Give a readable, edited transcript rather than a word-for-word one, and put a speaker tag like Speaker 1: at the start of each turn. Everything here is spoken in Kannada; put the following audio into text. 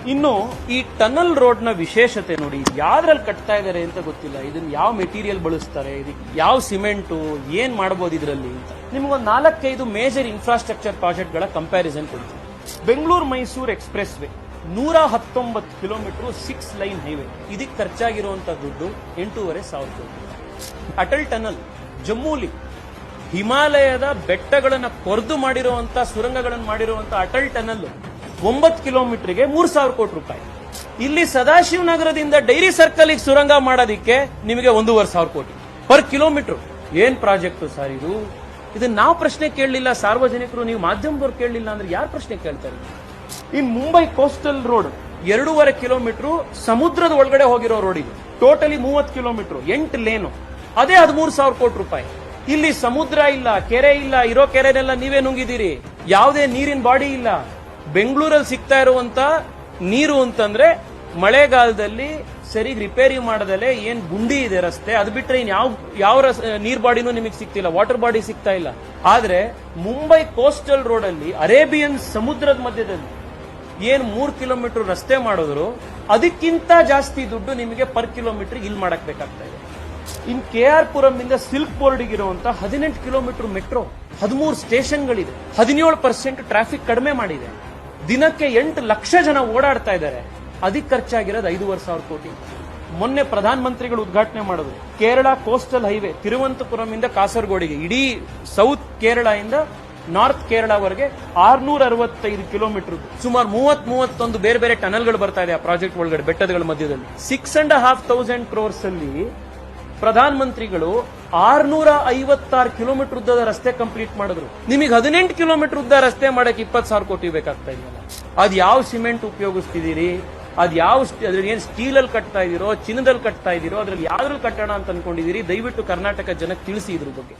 Speaker 1: ಇನ್ನು ಈ ಟನಲ್ ರೋಡ್ ನ ವಿಶೇಷತೆ ನೋಡಿ, ಯಾವ್ದ್ರಲ್ಲಿ ಕಟ್ತಾ ಇದಾರೆ ಅಂತ ಗೊತ್ತಿಲ್ಲ. ಇದನ್ನ ಯಾವ ಮೆಟೀರಿಯಲ್ ಬಳಸ್ತಾರೆ, ಇದಕ್ಕೆ ಯಾವ ಸಿಮೆಂಟು, ಏನ್ ಮಾಡಬಹುದು ಇದರಲ್ಲಿ ಅಂತ ನಿಮ್ಗೊಂದು 4-5 ಮೇಜರ್ ಇನ್ಫ್ರಾಸ್ಟ್ರಕ್ಚರ್ ಪ್ರಾಜೆಕ್ಟ್ ಗಳ ಕಂಪ್ಯಾರಿಸನ್ ಕೊಡ್ತೀನಿ. Bengaluru Mysuru express way 119 kilometre 6 line highway, ಇದಕ್ಕೆ ಖರ್ಚಾಗಿರುವಂತ ದುಡ್ಡು 8,500 ಕೋಟಿ. ಅಟಲ್ ಟನಲ್ ಜಮ್ಮೂಲಿ ಹಿಮಾಲಯದ ಬೆಟ್ಟಗಳನ್ನ ಕೊರೆದು ಮಾಡಿರುವಂತ ಸುರಂಗಗಳನ್ನು ಮಾಡಿರುವಂತ ಅಟಲ್ ಟನಲ್ 9 ಕಿಲೋಮೀಟರ್ಗೆ 3,000 ಕೋಟಿ ರೂಪಾಯಿ. ಇಲ್ಲಿ ಸದಾಶಿವ ನಗರದಿಂದ ಡೈರಿ ಸರ್ಕಲ್ ಸುರಂಗ ಮಾಡೋದಿಕ್ಕೆ ನಿಮಗೆ 1,500 ಕೋಟಿ ಪರ್ ಕಿಲೋಮೀಟರ್. ಏನ್ ಪ್ರಾಜೆಕ್ಟ್ ಸರ್ ಇದು? ಇದನ್ನ ನಾವು ಪ್ರಶ್ನೆ ಕೇಳಲಿಲ್ಲ, ಸಾರ್ವಜನಿಕರು, ನೀವು ಮಾಧ್ಯಮದವ್ರು ಕೇಳಲಿಲ್ಲ ಅಂದ್ರೆ ಯಾರು ಪ್ರಶ್ನೆ ಕೇಳ್ತಾರೆ? ಇನ್ ಮುಂಬೈ ಕೋಸ್ಟಲ್ ರೋಡ್ 2.5 ಕಿಲೋಮೀಟರ್ ಸಮುದ್ರದ ಒಳಗಡೆ ಹೋಗಿರೋ ರೋಡ್ ಇದು. ಟೋಟಲಿ 30 ಕಿಲೋಮೀಟರ್ 8 ಲೇನು, ಅದೇ 13,000 ಕೋಟಿ ರೂಪಾಯಿ. ಇಲ್ಲಿ ಸಮುದ್ರ ಇಲ್ಲ, ಕೆರೆ ಇಲ್ಲ, ಇರೋ ಕೆರೆನೆಲ್ಲ ನೀವೇ ನುಂಗಿದ್ದೀರಿ. ಯಾವುದೇ ನೀರಿನ ಬಾಡಿ ಇಲ್ಲ. ಬೆಂಗಳೂರಲ್ಲಿ ಸಿಗ್ತಾ ಇರುವಂತ ನೀರು ಅಂತಂದ್ರೆ ಮಳೆಗಾಲದಲ್ಲಿ ಸರಿ ರಿಪೇರಿ ಮಾಡದಲ್ಲೇ ಏನ್ ಗುಂಡಿ ಇದೆ ರಸ್ತೆ, ಅದು ಬಿಟ್ರೆ ಇನ್ ಯಾವ ನೀರ್ ಬಾಡಿನೂ ನಿಮಗೆ ಸಿಗ್ತಿಲ್ಲ, ವಾಟರ್ ಬಾಡಿ ಸಿಗ್ತಾ ಇಲ್ಲ. ಆದ್ರೆ ಮುಂಬೈ ಕೋಸ್ಟಲ್ ರೋಡ್ ಅಲ್ಲಿ ಅರೇಬಿಯನ್ ಸಮುದ್ರದ ಮಧ್ಯದಲ್ಲಿ ಏನ್ 3 ಕಿಲೋಮೀಟರ್ ರಸ್ತೆ ಮಾಡಿದ್ರು ಅದಕ್ಕಿಂತ ಜಾಸ್ತಿ ದುಡ್ಡು ನಿಮಗೆ ಪರ್ ಕಿಲೋಮೀಟರ್ ಇಲ್ಲಿ ಮಾಡಕ್ ಬೇಕಾಗ್ತಾ ಇದೆ. ಇನ್ KR ಪುರಂ ಇಂದ ಸಿಲ್ಕ್ ಬೋರ್ಡ್ ಇರುವಂತ 18 ಕಿಲೋಮೀಟರ್ ಮೆಟ್ರೋ, 13 ಸ್ಟೇಷನ್ಗಳಿದೆ, 17% ಟ್ರಾಫಿಕ್ ಕಡಿಮೆ ಮಾಡಿದೆ. ದಿನಕ್ಕೆ 8 ಲಕ್ಷ ಜನ ಓಡಾಡ್ತಾ ಇದ್ದಾರೆ. ಅದಕ್ಕೆ ಖರ್ಚಾಗಿರೋದು 5,500 ಕೋಟಿ. ಮೊನ್ನೆ ಪ್ರಧಾನ ಮಂತ್ರಿಗಳು ಉದ್ಘಾಟನೆ ಮಾಡಿದ್ರು ಕೇರಳ ಕೋಸ್ಟಲ್ ಹೈವೇ, ತಿರುವನಂತಪುರಂ ಇಂದ ಕಾಸರಗೋಡಿಗೆ, ಇಡೀ ಸೌತ್ ಕೇರಳ ಇಂದ ನಾರ್ತ್ ಕೇರಳವರೆಗೆ 665 ಕಿಲೋಮೀಟರ್, ಸುಮಾರು 31 ಬೇರೆ ಬೇರೆ ಟನಲ್ಗಳು ಬರ್ತಾ ಇದೆ ಆ ಪ್ರಾಜೆಕ್ಟ್ ಒಳಗಡೆ ಬೆಟ್ಟಗಳ ಮಧ್ಯದಲ್ಲಿ. 6,500 ಕ್ರೋರ್ಸ್ ಅಲ್ಲಿ ಪ್ರಧಾನ ಮಂತ್ರಿಗಳು 656 ಕಿಲೋಮೀಟರ್ ಉದ್ದದ ರಸ್ತೆ ಕಂಪ್ಲೀಟ್ ಮಾಡಿದ್ರು. ನಿಮಗೆ 18 ಕಿಲೋಮೀಟರ್ ಉದ್ದ ರಸ್ತೆ ಮಾಡಕ್ಕೆ 20,000 ಕೋಟಿ ಬೇಕಾಗ್ತಾ ಇದೆಯಲ್ಲ. ಅದ್ ಯಾವ ಸಿಮೆಂಟ್ ಉಪಯೋಗಿಸ್ತಿದ್ದೀರಿ, ಅದ್ ಏನ್ ಸ್ಟೀಲ್ ಅಲ್ಲಿ ಕಟ್ತಾ ಇದೀರೋ, ಚಿನ್ನದಲ್ಲಿ ಕಟ್ತಾ ಇದೀರೋ, ಅದ್ರಲ್ಲಿ ಯಾವ್ದ್ರಲ್ಲಿ ಕಟ್ಟೋಣ ಅಂತ ಅನ್ಕೊಂಡಿದೀರಿ? ದಯವಿಟ್ಟು ಕರ್ನಾಟಕ ಜನಕ್ಕೆ ತಿಳಿಸಿ ಇದ್ರ ಬಗ್ಗೆ.